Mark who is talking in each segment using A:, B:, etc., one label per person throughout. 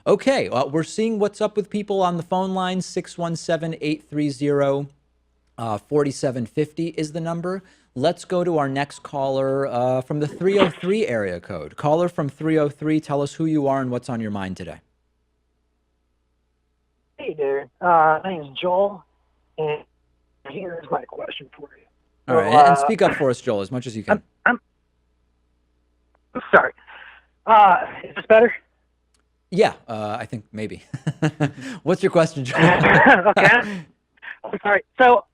A: Okay, we're seeing what's up with people on the phone line. 617-830-4750 is the number. Let's go to our next caller from the 303 area code. Caller from 303, tell us who you are and what's on your mind today.
B: Hey there, my name's Joel, and here's my question for you.
A: All right, and speak up for us, Joel, as much as you can.
B: I'm sorry. Is this better?
A: Yeah, I think maybe. What's your question, Joel?
B: Okay. I'm sorry. So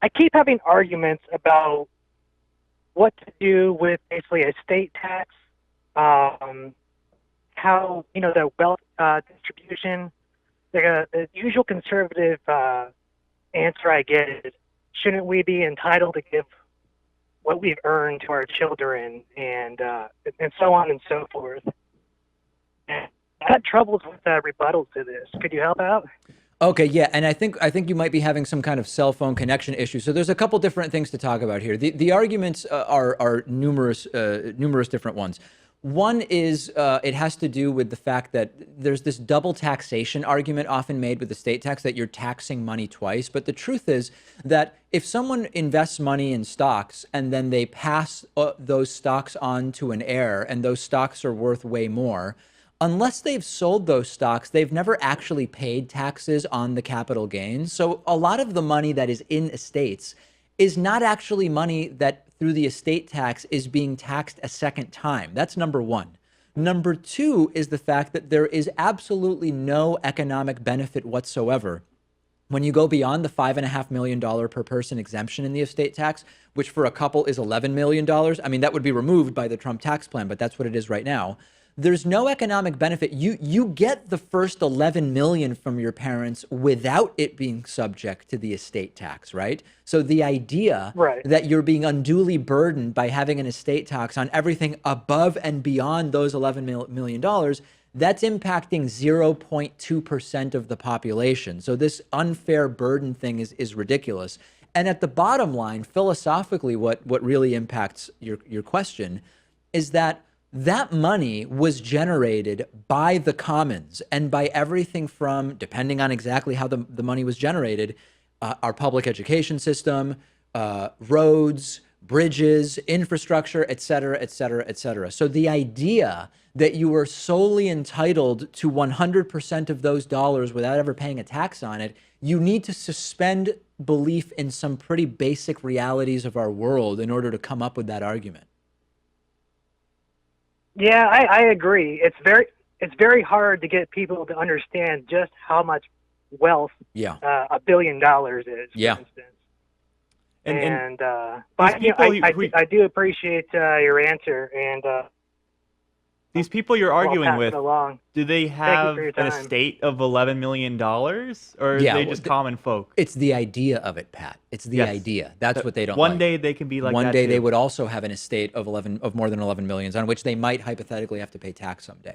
B: I keep having arguments about what to do with basically a state tax, how, the wealth distribution. The usual conservative answer I get is, shouldn't we be entitled to give what we've earned to our children, and so on and so forth? And I had troubles with rebuttals to this. Could you help out?
A: Okay, yeah, and I think you might be having some kind of cell phone connection issue. So there's a couple different things to talk about here. The arguments are numerous different ones. One is it has to do with the fact that there's this double taxation argument often made with the state tax, that you're taxing money twice. But the truth is that if someone invests money in stocks and then they pass those stocks on to an heir, and those stocks are worth way more, unless they've sold those stocks, they've never actually paid taxes on the capital gains. So a lot of the money that is in estates is not actually money that through the estate tax is being taxed a second time. That's number one. Number two is the fact that there is absolutely no economic benefit whatsoever when you go beyond the $5.5 million per person exemption in the estate tax, which for a couple is $11 million. I mean, that would be removed by the Trump tax plan, but that's what it is right now. There's no economic benefit. You get the first 11 million from your parents without it being subject to the estate tax, right? So the idea
B: Right.
A: that you're being unduly burdened by having an estate tax on everything above and beyond those $11 million, that's impacting 0.2% of the population. So this unfair burden thing is ridiculous. And at the bottom line, philosophically, what really impacts your question is that money was generated by the commons and by everything from, depending on exactly how the money was generated, our public education system, roads, bridges, infrastructure, et cetera, et cetera, et cetera. So the idea that you were solely entitled to 100% of those dollars without ever paying a tax on it, you need to suspend belief in some pretty basic realities of our world in order to come up with that argument.
B: Yeah, I agree. It's very hard to get people to understand just how much wealth
A: Yeah.
B: $1 billion is,
A: Yeah.
B: for instance.
C: And
B: But
C: these people
B: I do appreciate your answer, and
C: these people you're
B: I'll
C: arguing
B: pass
C: with,
B: it along.
C: do they
B: Thank you
C: have
B: for your
C: an
B: time.
C: estate of $11 million, or are
A: Yeah,
C: they
A: well,
C: just common folk?
A: It's the idea of it, Pat. It's the
C: Yes.
A: idea. That's what they don't
C: One
A: like.
C: day they can be like
A: One
C: that
A: day they
C: too.
A: would also have an estate of more than 11 millions on which they might hypothetically have to pay tax someday.